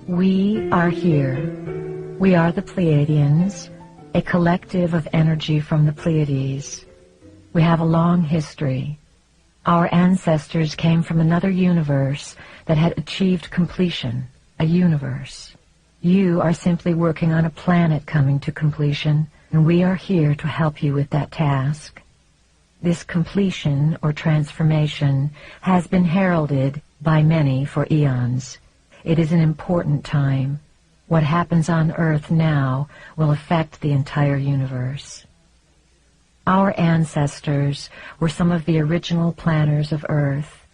We are here. We are the Pléiadiens, a collective of energy from the Pleiades. We have a long history. Our ancestors came from another universe that had achieved completion, a universe. You are simply working on a planet coming to completion, and we are here to help you with that task. This completion or transformation has been heralded by many for eons. It is an important time. What happens on Earth now will affect the entire universe. Our ancestors were some of the original planners of Earth,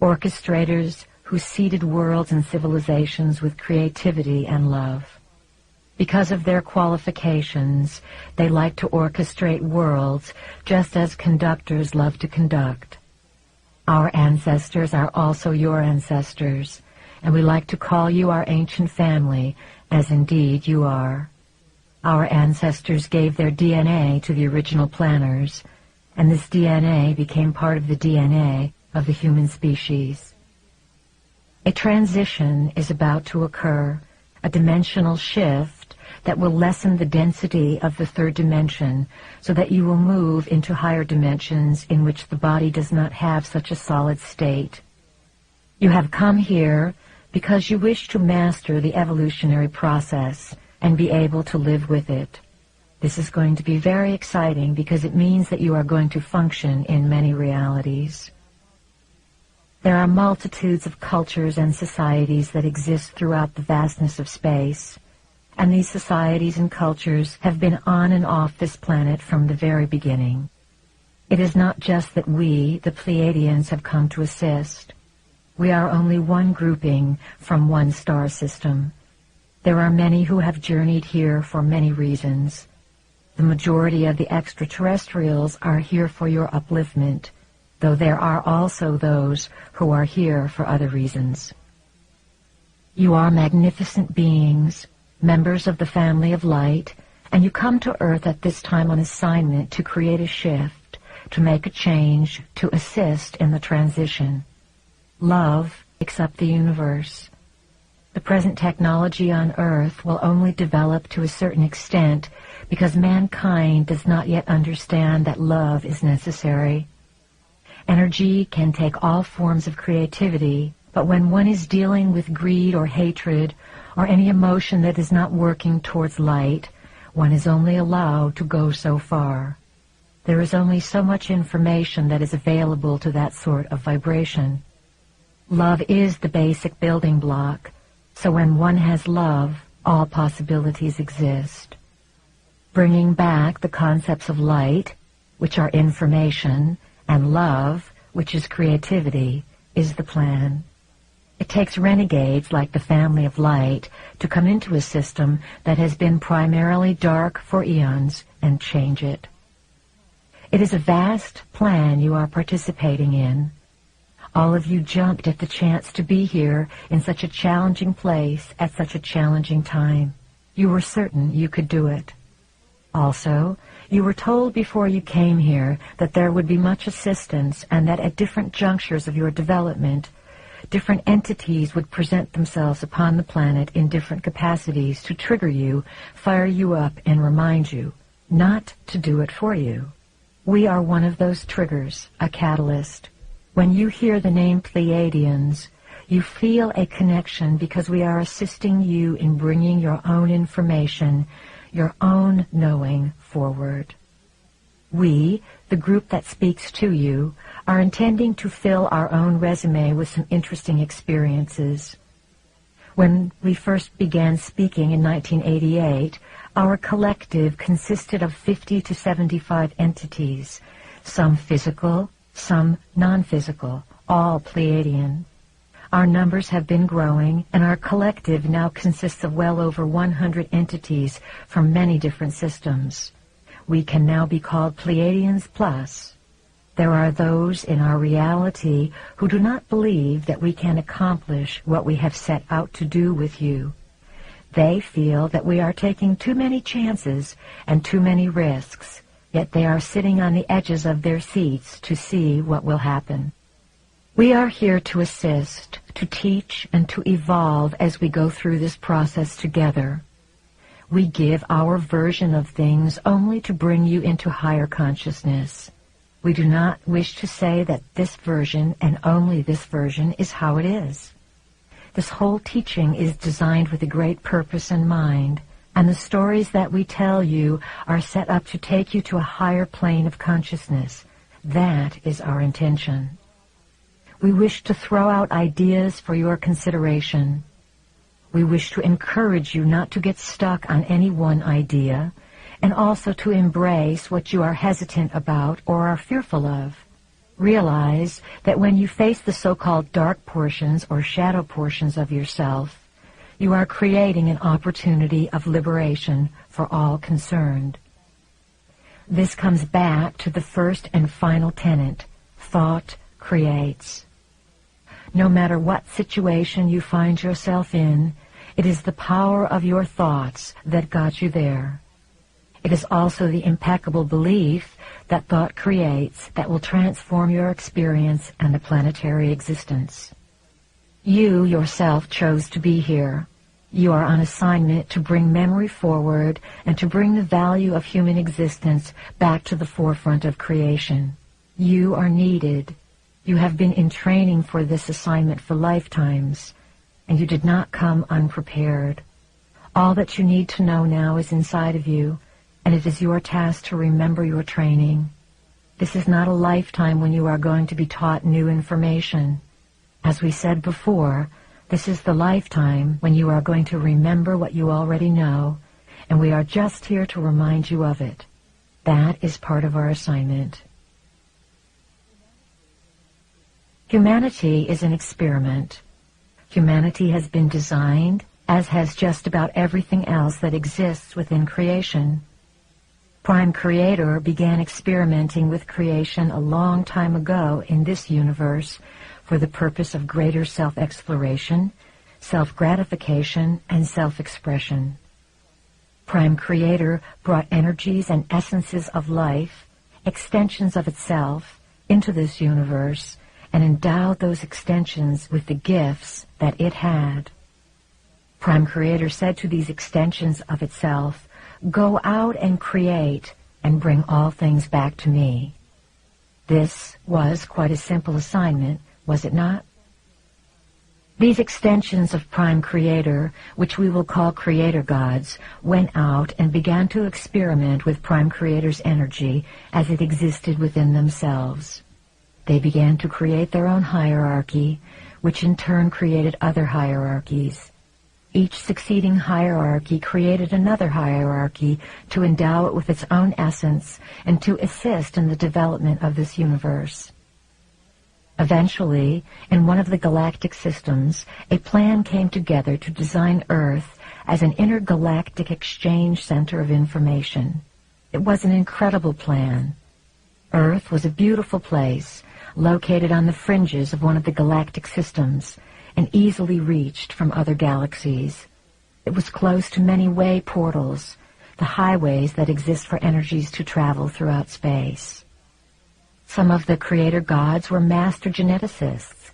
orchestrators who seeded worlds and civilizations with creativity and love. Because of their qualifications, they like to orchestrate worlds just as conductors love to conduct. Our ancestors are also your ancestors, and we like to call you our ancient family, as indeed you are. Our ancestors gave their DNA to the original planners, and this DNA became part of the DNA of the human species. A transition is about to occur, a dimensional shift that will lessen the density of the third dimension so that you will move into higher dimensions in which the body does not have such a solid state. You have come here because you wish to master the evolutionary process and be able to live with it. This is going to be very exciting because it means that you are going to function in many realities. There are multitudes of cultures and societies that exist throughout the vastness of space, and these societies and cultures have been on and off this planet from the very beginning. It is not just that we, the Pleiadians, have come to assist. We are only one grouping from one star system. There are many who have journeyed here for many reasons. The majority of the extraterrestrials are here for your upliftment, though there are also those who are here for other reasons. You are magnificent beings, members of the family of light, and you come to Earth at this time on assignment to create a shift, to make a change, to assist in the transition. Love makes up the universe. The present technology on Earth will only develop to a certain extent because mankind does not yet understand that love is necessary. Energy can take all forms of creativity, but when one is dealing with greed or hatred or any emotion that is not working towards light, one is only allowed to go so far. There is only so much information that is available to that sort of vibration. Love is the basic building block, so when one has love, all possibilities exist. Bringing back the concepts of light, which are information, and love, which is creativity, is the plan. It takes renegades like the family of light to come into a system that has been primarily dark for eons and change it. It is a vast plan you are participating in. All of you jumped at the chance to be here in such a challenging place at such a challenging time. You were certain you could do it. Also, you were told before you came here that there would be much assistance and that at different junctures of your development, different entities would present themselves upon the planet in different capacities to trigger you, fire you up, and remind you, not to do it for you. We are one of those triggers, a catalyst. When you hear the name Pleiadians, you feel a connection because we are assisting you in bringing your own information, your own knowing forward. We, the group that speaks to you, are intending to fill our own resume with some interesting experiences. When we first began speaking in 1988, our collective consisted of 50 to 75 entities, some physical, some non-physical, all Pleiadian. Our numbers have been growing, and our collective now consists of well over 100 entities from many different systems. We can now be called Pleiadians Plus. There are those in our reality who do not believe that we can accomplish what we have set out to do with you. They feel that we are taking too many chances and too many risks, yet they are sitting on the edges of their seats to see what will happen. We are here to assist, to teach, and to evolve as we go through this process together. We give our version of things only to bring you into higher consciousness. We do not wish to say that this version and only this version is how it is. This whole teaching is designed with a great purpose in mind, and the stories that we tell you are set up to take you to a higher plane of consciousness. That is our intention. We wish to throw out ideas for your consideration. We wish to encourage you not to get stuck on any one idea, and also to embrace what you are hesitant about or are fearful of. Realize that when you face the so-called dark portions or shadow portions of yourself, you are creating an opportunity of liberation for all concerned. This comes back to the first and final tenet: thought creates. No matter what situation you find yourself in, it is the power of your thoughts that got you there. It is also the impeccable belief that thought creates that will transform your experience and the planetary existence. You yourself chose to be here. You are on assignment to bring memory forward and to bring the value of human existence back to the forefront of creation. You are needed. You have been in training for this assignment for lifetimes, and you did not come unprepared. All that you need to know now is inside of you, and it is your task to remember your training. This is not a lifetime when you are going to be taught new information. As we said before, this is the lifetime when you are going to remember what you already know, and we are just here to remind you of it. That is part of our assignment. Humanity is an experiment. Humanity has been designed, as has just about everything else that exists within creation. Prime Creator began experimenting with creation a long time ago in this universe for the purpose of greater self-exploration, self-gratification, and self-expression. Prime Creator brought energies and essences of life, extensions of itself, into this universe, and endowed those extensions with the gifts that it had. Prime Creator said to these extensions of itself, "Go out and create and bring all things back to me." This was quite a simple assignment, was it not? These extensions of Prime Creator, which we will call Creator Gods, went out and began to experiment with Prime Creator's energy as it existed within themselves. They began to create their own hierarchy, which in turn created other hierarchies. Each succeeding hierarchy created another hierarchy to endow it with its own essence and to assist in the development of this universe. Eventually, in one of the galactic systems, a plan came together to design Earth as an intergalactic exchange center of information. It was an incredible plan. Earth was a beautiful place, located on the fringes of one of the galactic systems, and easily reached from other galaxies. It was close to many way portals, the highways that exist for energies to travel throughout space. Some of the Creator Gods were master geneticists.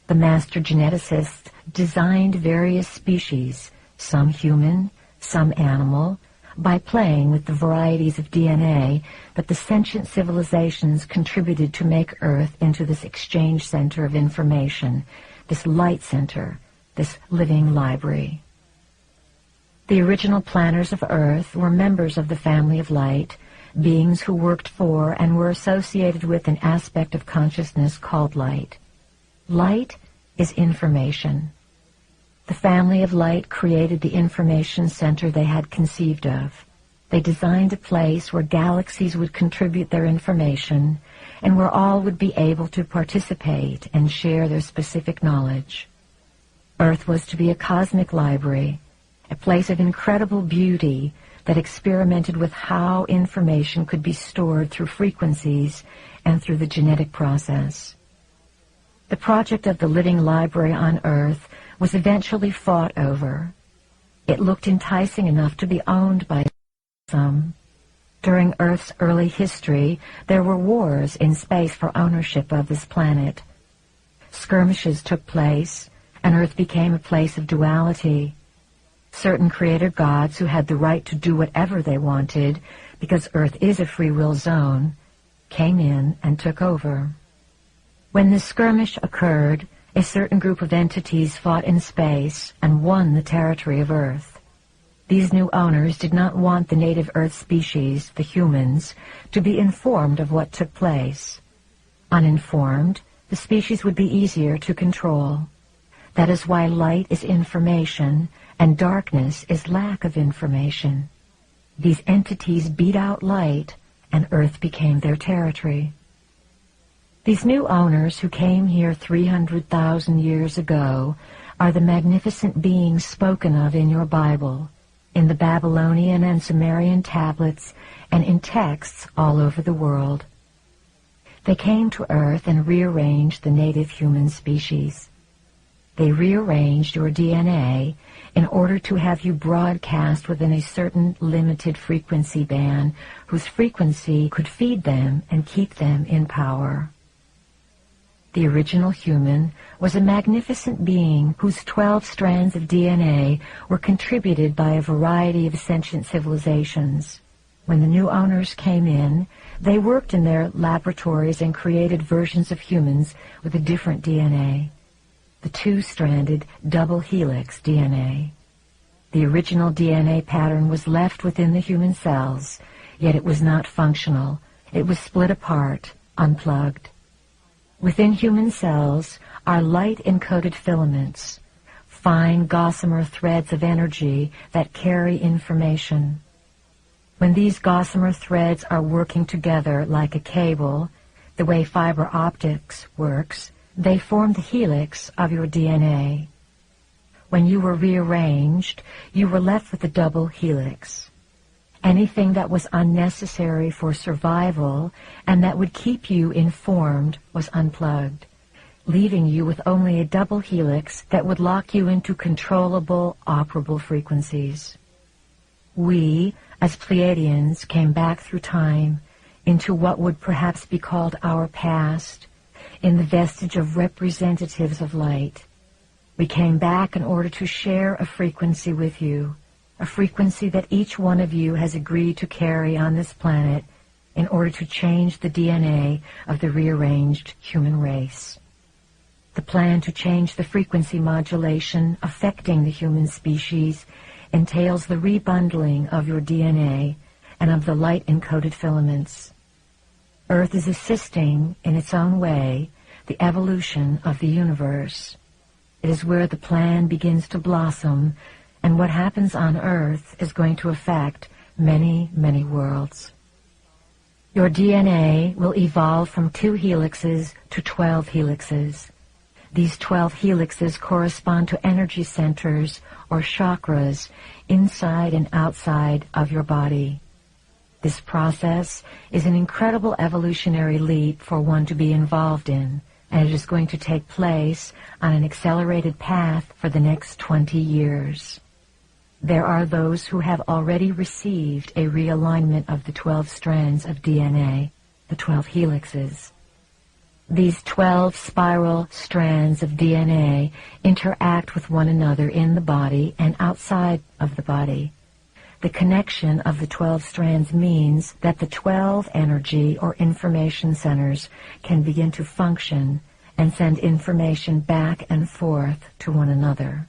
The master geneticists designed various species, some human, some animal, by playing with the varieties of DNA that the sentient civilizations contributed to make Earth into this exchange center of information, this light center, this living library. The original planners of Earth were members of the family of light, beings who worked for and were associated with an aspect of consciousness called light. Light is information. The family of light created the information center they had conceived of. They designed a place where galaxies would contribute their information and where all would be able to participate and share their specific knowledge. Earth was to be a cosmic library, a place of incredible beauty that experimented with how information could be stored through frequencies and through the genetic process. The project of the living library on Earth was eventually fought over. It looked enticing enough to be owned by some. During Earth's early history, there were wars in space for ownership of this planet. Skirmishes took place, and Earth became a place of duality. Certain creator gods who had the right to do whatever they wanted, because Earth is a free will zone, came in and took over. When this skirmish occurred, a certain group of entities fought in space and won the territory of Earth. These new owners did not want the native Earth species, the humans, to be informed of what took place. Uninformed, the species would be easier to control. That is why light is information and darkness is lack of information. These entities beat out light, and Earth became their territory. These new owners who came here 300,000 years ago are the magnificent beings spoken of in your Bible, in the Babylonian and Sumerian tablets, and in texts all over the world. They came to Earth and rearranged the native human species. They rearranged your DNA in order to have you broadcast within a certain limited frequency band whose frequency could feed them and keep them in power. The original human was a magnificent being whose 12 strands of DNA were contributed by a variety of sentient civilizations. When the new owners came in, they worked in their laboratories and created versions of humans with a different DNA, the 2-stranded double helix DNA. The original DNA pattern was left within the human cells, yet it was not functional. It was split apart, unplugged. Within human cells are light-encoded filaments, fine gossamer threads of energy that carry information. When these gossamer threads are working together like a cable, the way fiber optics works, they form the helix of your DNA. When you were rearranged, you were left with a double helix. Anything that was unnecessary for survival and that would keep you informed was unplugged, leaving you with only a double helix that would lock you into controllable, operable frequencies. We, as Pléiadiens, came back through time into what would perhaps be called our past, in the vestige of representatives of light. We came back in order to share a frequency with you, a frequency that each one of you has agreed to carry on this planet in order to change the DNA of the rearranged human race. The plan to change the frequency modulation affecting the human species entails the rebundling of your DNA and of the light-encoded filaments. Earth is assisting, in its own way, the evolution of the universe. It is where the plan begins to blossom, and what happens on Earth is going to affect many, many worlds. Your DNA will evolve from 2 helixes to 12 helixes. These 12 helixes correspond to energy centers or chakras inside and outside of your body. This process is an incredible evolutionary leap for one to be involved in, and it is going to take place on an accelerated path for the next 20 years. There are those who have already received a realignment of the 12 strands of DNA, the 12 helixes. These 12 spiral strands of DNA interact with one another in the body and outside of the body. The connection of the 12 strands means that the 12 energy or information centers can begin to function and send information back and forth to one another.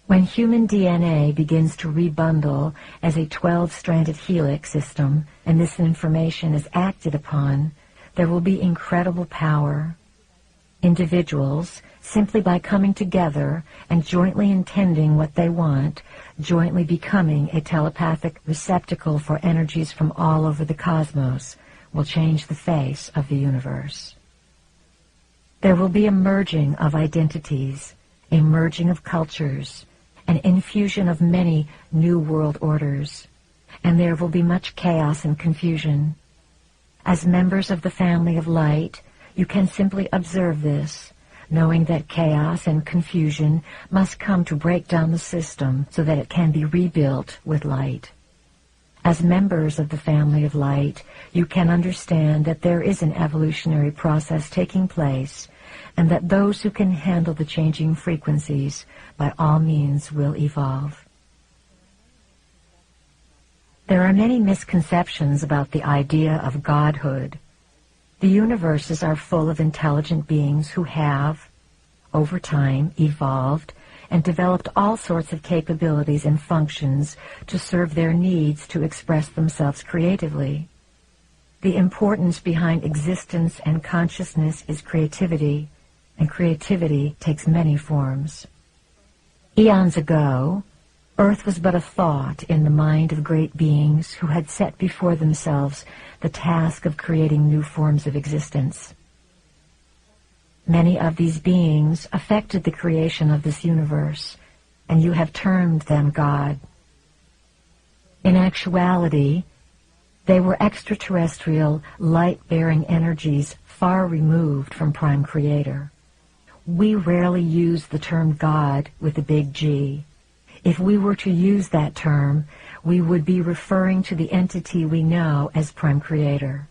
When human DNA begins to rebundle as a 12-stranded helix system, and this information is acted upon, there will be incredible power. Individuals, simply by coming together and jointly intending what they want, jointly becoming a telepathic receptacle for energies from all over the cosmos, will change the face of the universe. There will be a merging of identities, a merging of cultures, an infusion of many new world orders, and there will be much chaos and confusion. As members of the family of light, you can simply observe this, knowing that chaos and confusion must come to break down the system so that it can be rebuilt with light. As members of the family of light, you can understand that there is an evolutionary process taking place and that those who can handle the changing frequencies by all means will evolve. There are many misconceptions about the idea of godhood. The universes are full of intelligent beings who have, over time, evolved and developed all sorts of capabilities and functions to serve their needs to express themselves creatively. The importance behind existence and consciousness is creativity, and creativity takes many forms. Eons ago, Earth was but a thought in the mind of great beings who had set before themselves the task of creating new forms of existence. Many of these beings affected the creation of this universe, and you have termed them God. In actuality, they were extraterrestrial, light-bearing energies far removed from Prime Creator. We rarely use the term God with a big G. If we were to use that term, we would be referring to the entity we know as Prime Creator.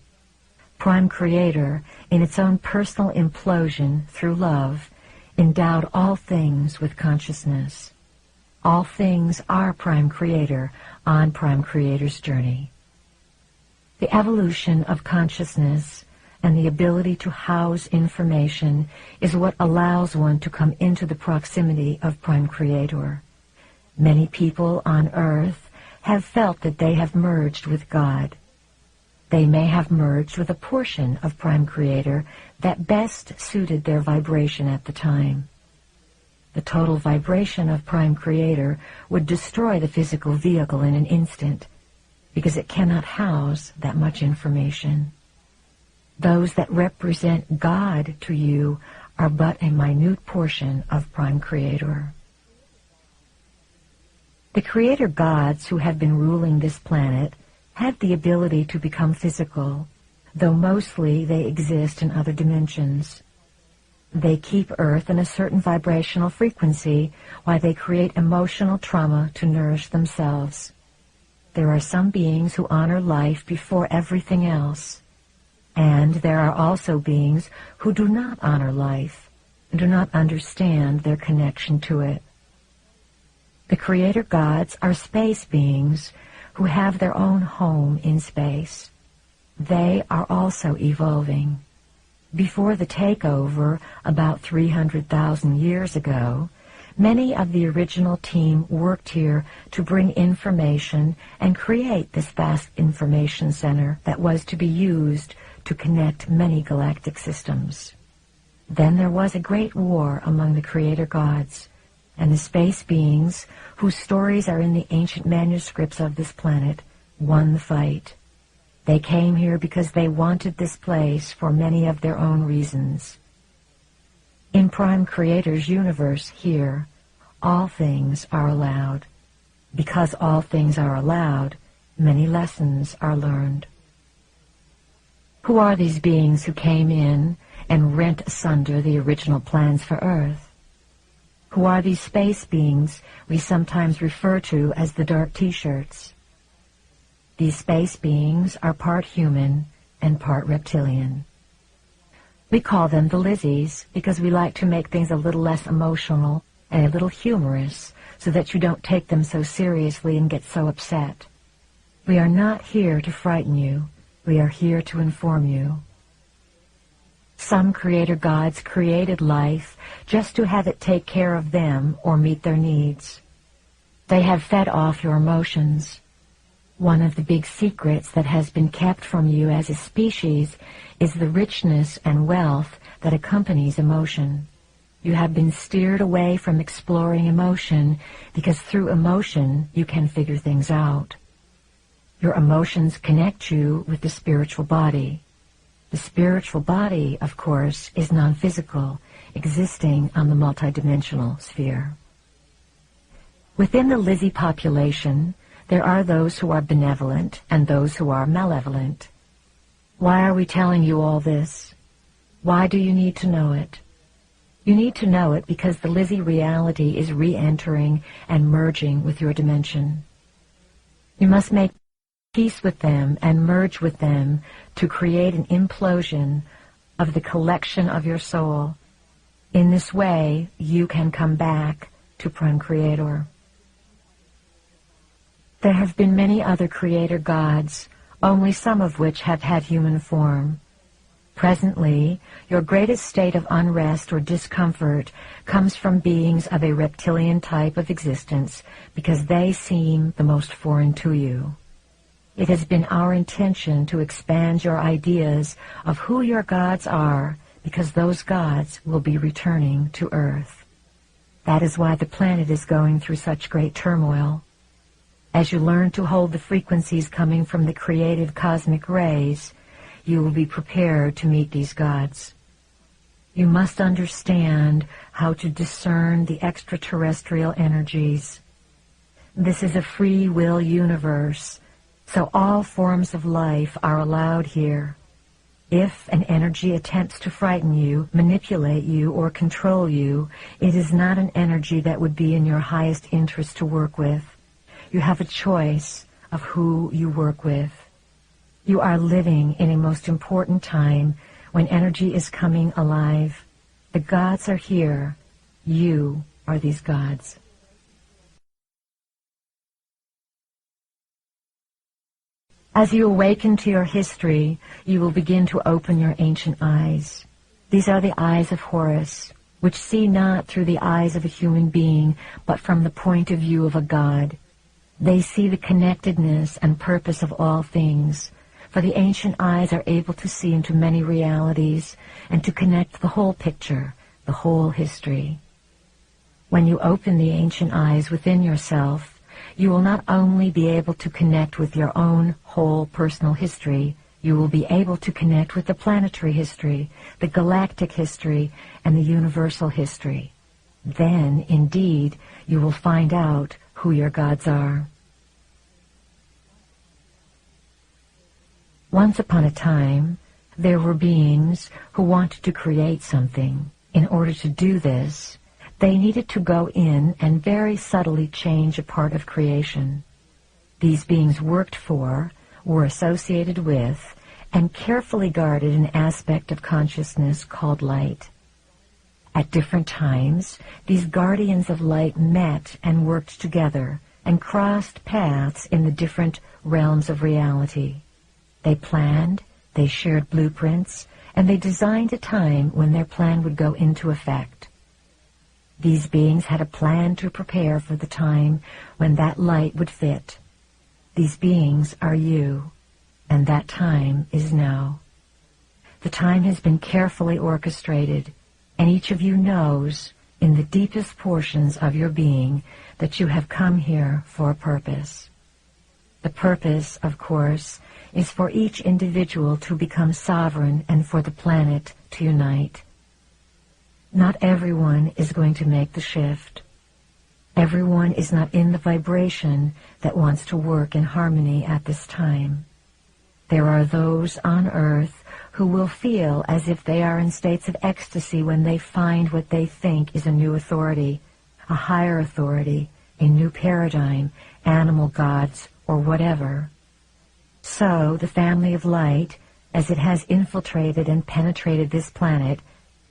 Prime Creator, in its own personal implosion through love, endowed all things with consciousness. All things are Prime Creator on Prime Creator's journey. The evolution of consciousness and the ability to house information is what allows one to come into the proximity of Prime Creator. Many people on Earth have felt that they have merged with God. They may have merged with a portion of Prime Creator that best suited their vibration at the time. The total vibration of Prime Creator would destroy the physical vehicle in an instant, because it cannot house that much information. Those that represent God to you are but a minute portion of Prime Creator. The Creator gods who have been ruling this planet have the ability to become physical, though mostly they exist in other dimensions. They keep Earth in a certain vibrational frequency while they create emotional trauma to nourish themselves. There are some beings who honor life before everything else, and there are also beings who do not honor life and do not understand their connection to it. The Creator gods are space beings who have their own home in space. They are also evolving. Before the takeover, about 300,000 years ago, many of the original team worked here to bring information and create this vast information center that was to be used to connect many galactic systems. Then there was a great war among the Creator gods, and the space beings, whose stories are in the ancient manuscripts of this planet, won the fight. They came here because they wanted this place for many of their own reasons. In Prime Creator's universe here, all things are allowed. Because all things are allowed, many lessons are learned. Who are these beings who came in and rent asunder the original plans for Earth? Who are these space beings we sometimes refer to as the dark T-shirts? These space beings are part human and part reptilian. We call them the Lizzies because we like to make things a little less emotional and a little humorous so that you don't take them so seriously and get so upset. We are not here to frighten you. We are here to inform you. Some Creator gods created life just to have it take care of them or meet their needs. They have fed off your emotions. One of the big secrets that has been kept from you as a species is the richness and wealth that accompanies emotion. You have been steered away from exploring emotion because through emotion you can figure things out. Your emotions connect you with the spiritual body. The spiritual body, of course, is non-physical, existing on the multidimensional sphere. Within the Lizzie population, there are those who are benevolent and those who are malevolent. Why are we telling you all this? Why do you need to know it? You need to know it because the Lizzie reality is re-entering and merging with your dimension. You must make peace with them and merge with them to create an implosion of the collection of your soul In this way, you can come back to Prime Creator. There have been many other creator gods, only some of which have had human form. Presently, your greatest state of unrest or discomfort comes from beings of a reptilian type of existence because they seem the most foreign to you. It has been our intention to expand your ideas of who your gods are because those gods will be returning to Earth. That is why the planet is going through such great turmoil. As you learn to hold the frequencies coming from the creative cosmic rays, you will be prepared to meet these gods. You must understand how to discern the extraterrestrial energies. This is a free will universe, so all forms of life are allowed here. If an energy attempts to frighten you, manipulate you, or control you, it is not an energy that would be in your highest interest to work with. You have a choice of who you work with. You are living in a most important time when energy is coming alive. The gods are here. You are these gods. As you awaken to your history, you will begin to open your ancient eyes. These are the eyes of Horus, which see not through the eyes of a human being, but from the point of view of a god. They see the connectedness and purpose of all things, for the ancient eyes are able to see into many realities and to connect the whole picture, the whole history. When you open the ancient eyes within yourself, you will not only be able to connect with your own whole personal history, you will be able to connect with the planetary history, the galactic history, and the universal history. Then, indeed, you will find out who your gods are. Once upon a time, there were beings who wanted to create something. In order to do this, they needed to go in and very subtly change a part of creation. These beings worked for, were associated with, and carefully guarded an aspect of consciousness called light. At different times, these guardians of light met and worked together and crossed paths in the different realms of reality. They planned, they shared blueprints, and they designed a time when their plan would go into effect. These beings had a plan to prepare for the time when that light would fit. These beings are you, and that time is now. The time has been carefully orchestrated, and each of you knows, in the deepest portions of your being, that you have come here for a purpose. The purpose, of course, is for each individual to become sovereign and for the planet to unite. Not everyone is going to make the shift. Everyone is not in the vibration that wants to work in harmony at this time. There are those on Earth who will feel as if they are in states of ecstasy when they find what they think is a new authority, a higher authority, a new paradigm, animal gods, or whatever. So the family of light, as it has infiltrated and penetrated this planet,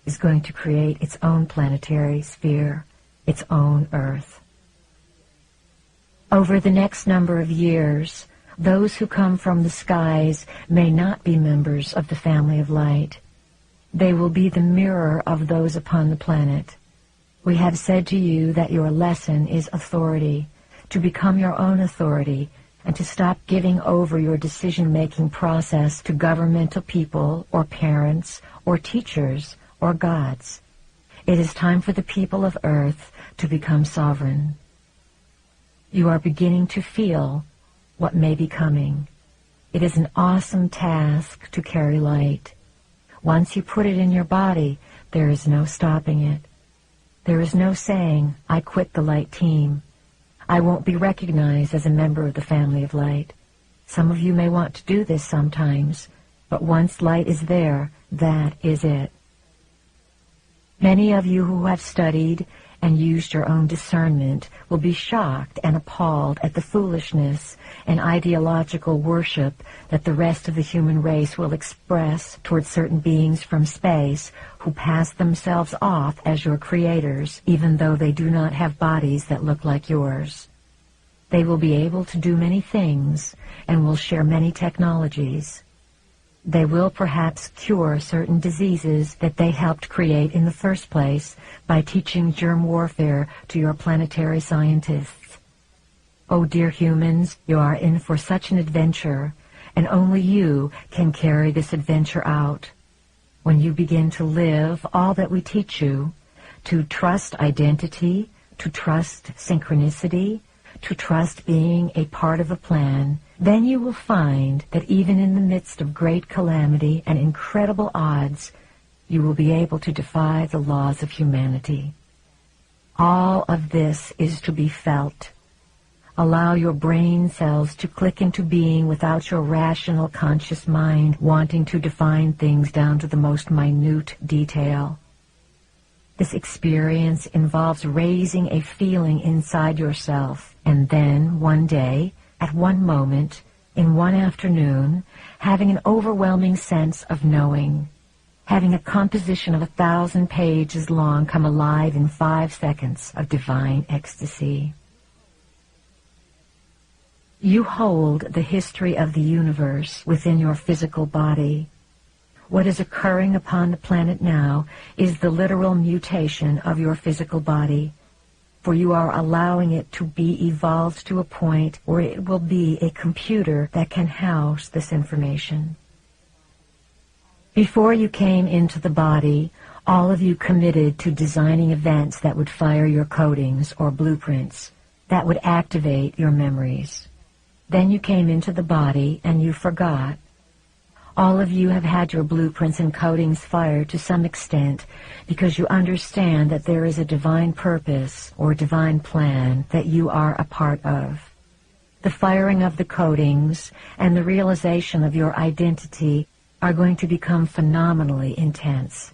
is going to create its own planetary sphere, its own Earth. Over the next number of years, those who come from the skies may not be members of the family of light. They will be the mirror of those upon the planet. We have said to you that your lesson is authority, to become your own authority, and to stop giving over your decision-making process to governmental people or parents or teachers or gods. It is time for the people of Earth to become sovereign. You are beginning to feel what may be coming. It is an awesome task to carry light. Once you put it in your body, there is no stopping it. There is no saying, I quit the light team. I won't be recognized as a member of the family of light. Some of you may want to do this sometimes, but once light is there, that is it. Many of you who have studied and used your own discernment will be shocked and appalled at the foolishness and ideological worship that the rest of the human race will express towards certain beings from space who pass themselves off as your creators, even though they do not have bodies that look like yours. They will be able to do many things and will share many technologies. They will perhaps cure certain diseases that they helped create in the first place by teaching germ warfare to your planetary scientists. Oh, dear humans, you are in for such an adventure, and only you can carry this adventure out. When you begin to live all that we teach you, to trust identity, to trust synchronicity, to trust being a part of a plan, then you will find that even in the midst of great calamity and incredible odds, you will be able to defy the laws of humanity. All of this is to be felt. Allow your brain cells to click into being without your rational conscious mind wanting to define things down to the most minute detail. This experience involves raising a feeling inside yourself, and then one day, at one moment, in one afternoon, having an overwhelming sense of knowing, having a composition of 1,000 pages long come alive in 5 seconds of divine ecstasy. You hold the history of the universe within your physical body. What is occurring upon the planet now is the literal mutation of your physical body, for you are allowing it to be evolved to a point where it will be a computer that can house this information. Before you came into the body, all of you committed to designing events that would fire your codings or blueprints, that would activate your memories. Then you came into the body and you forgot. All of you have had your blueprints and codings fired to some extent because you understand that there is a divine purpose or divine plan that you are a part of. The firing of the codings and the realization of your identity are going to become phenomenally intense.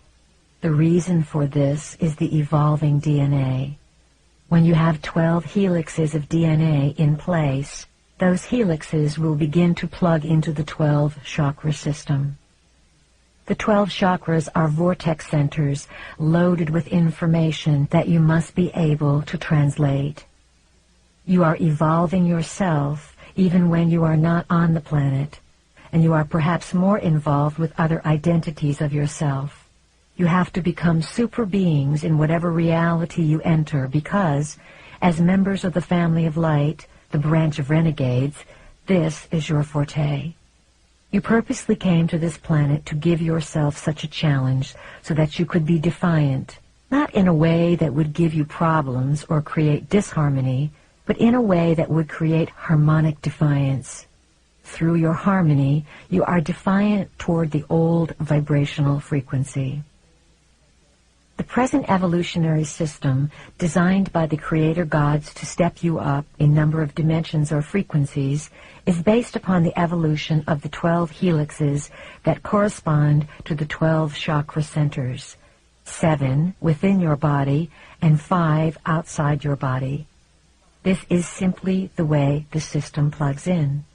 The reason for this is the evolving DNA. When you have 12 helixes of DNA in place, those helixes will begin to plug into the 12 chakra system. The 12 chakras are vortex centers loaded with information that you must be able to translate. You are evolving yourself even when you are not on the planet, and you are perhaps more involved with other identities of yourself. You have to become super beings in whatever reality you enter because, as members of the family of light, the branch of renegades, this is your forte. You purposely came to this planet to give yourself such a challenge so that you could be defiant, not in a way that would give you problems or create disharmony, but in a way that would create harmonic defiance. Through your harmony, you are defiant toward the old vibrational frequency. The present evolutionary system, designed by the Creator Gods to step you up a number of dimensions or frequencies, is based upon the evolution of the 12 helixes that correspond to the 12 chakra centers, 7 within your body and 5 outside your body. This is simply the way the system plugs in.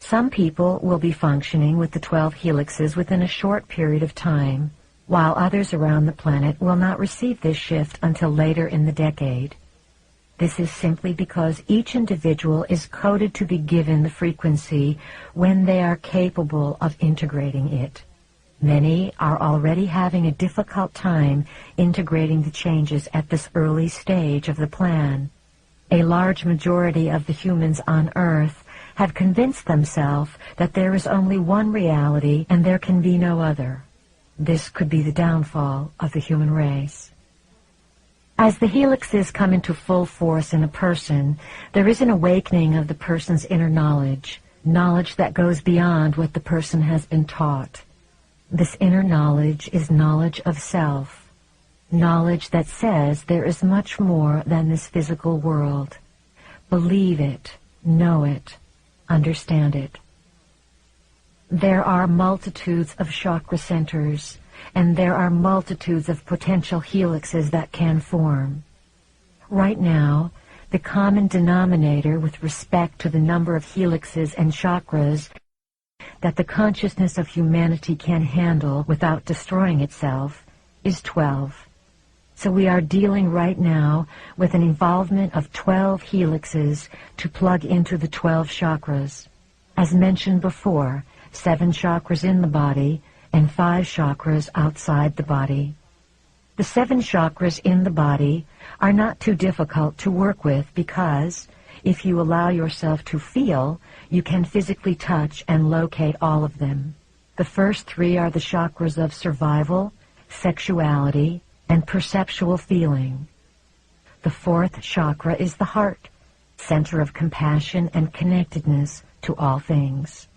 Some people will be functioning with the 12 helixes within a short period of time, while others around the planet will not receive this shift until later in the decade. This is simply because each individual is coded to be given the frequency when they are capable of integrating it. Many are already having a difficult time integrating the changes at this early stage of the plan. A large majority of the humans on Earth have convinced themselves that there is only one reality and there can be no other. This could be the downfall of the human race. As the helixes come into full force in a person, there is an awakening of the person's inner knowledge, knowledge that goes beyond what the person has been taught. This inner knowledge is knowledge of self, knowledge that says there is much more than this physical world. Believe it, know it, understand it. There are multitudes of chakra centers, and there are multitudes of potential helixes that can form. Right now, the common denominator with respect to the number of helixes and chakras that the consciousness of humanity can handle without destroying itself is 12. So we are dealing right now with an involvement of 12 helixes to plug into the 12 chakras. As mentioned before, 7 chakras in the body and 5 chakras outside the body. The 7 chakras in the body are not too difficult to work with because, if you allow yourself to feel, you can physically touch and locate all of them. The first 3 are the chakras of survival, sexuality, and perceptual feeling. The 4th chakra is the heart, center of compassion and connectedness to all things.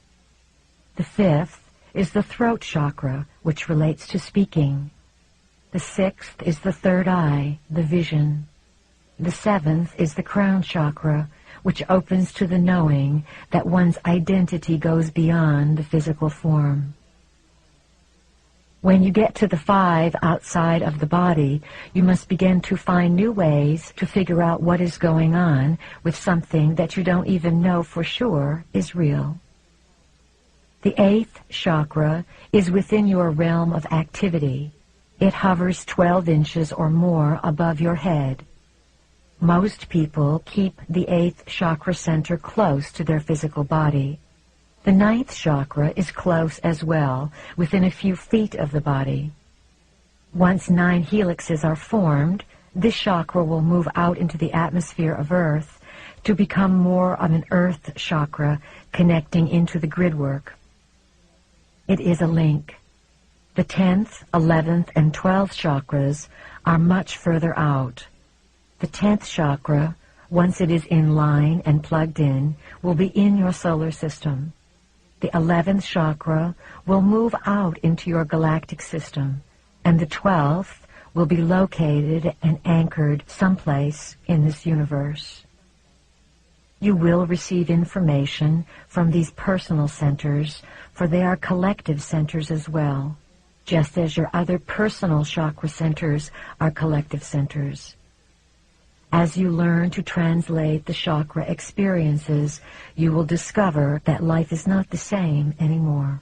The 5th is the throat chakra, which relates to speaking. The 6th is the third eye, the vision. The 7th is the crown chakra, which opens to the knowing that one's identity goes beyond the physical form. When you get to the 5 outside of the body, you must begin to find new ways to figure out what is going on with something that you don't even know for sure is real. The 8th chakra is within your realm of activity. It hovers 12 inches or more above your head. Most people keep the 8th chakra center close to their physical body. The 9th chakra is close as well, within a few feet of the body. Once 9 helixes are formed, this chakra will move out into the atmosphere of Earth to become more of an Earth chakra connecting into the gridwork. It is a link. The 10th, 11th, and 12th chakras are much further out. The 10th chakra, once it is in line and plugged in, will be in your solar system. The 11th chakra will move out into your galactic system, and the 12th will be located and anchored someplace in this universe. You will receive information from these personal centers, for they are collective centers as well, just as your other personal chakra centers are collective centers. As you learn to translate the chakra experiences, you will discover that life is not the same anymore.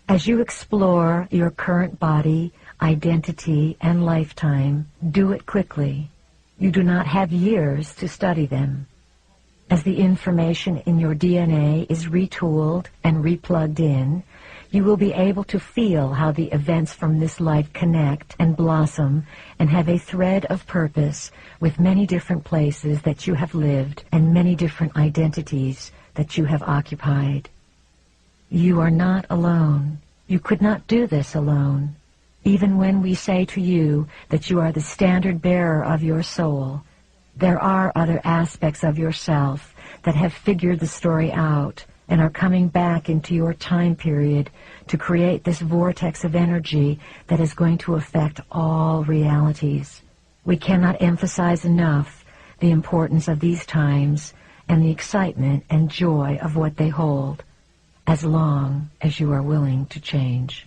As you explore your current body, identity, and lifetime, do it quickly. You do not have years to study them. As the information in your DNA is retooled and replugged in, you will be able to feel how the events from this life connect and blossom and have a thread of purpose with many different places that you have lived and many different identities that you have occupied. You are not alone. You could not do this alone. Even when we say to you that you are the standard bearer of your soul, there are other aspects of yourself that have figured the story out and are coming back into your time period to create this vortex of energy that is going to affect all realities. We cannot emphasize enough the importance of these times and the excitement and joy of what they hold, as long as you are willing to change.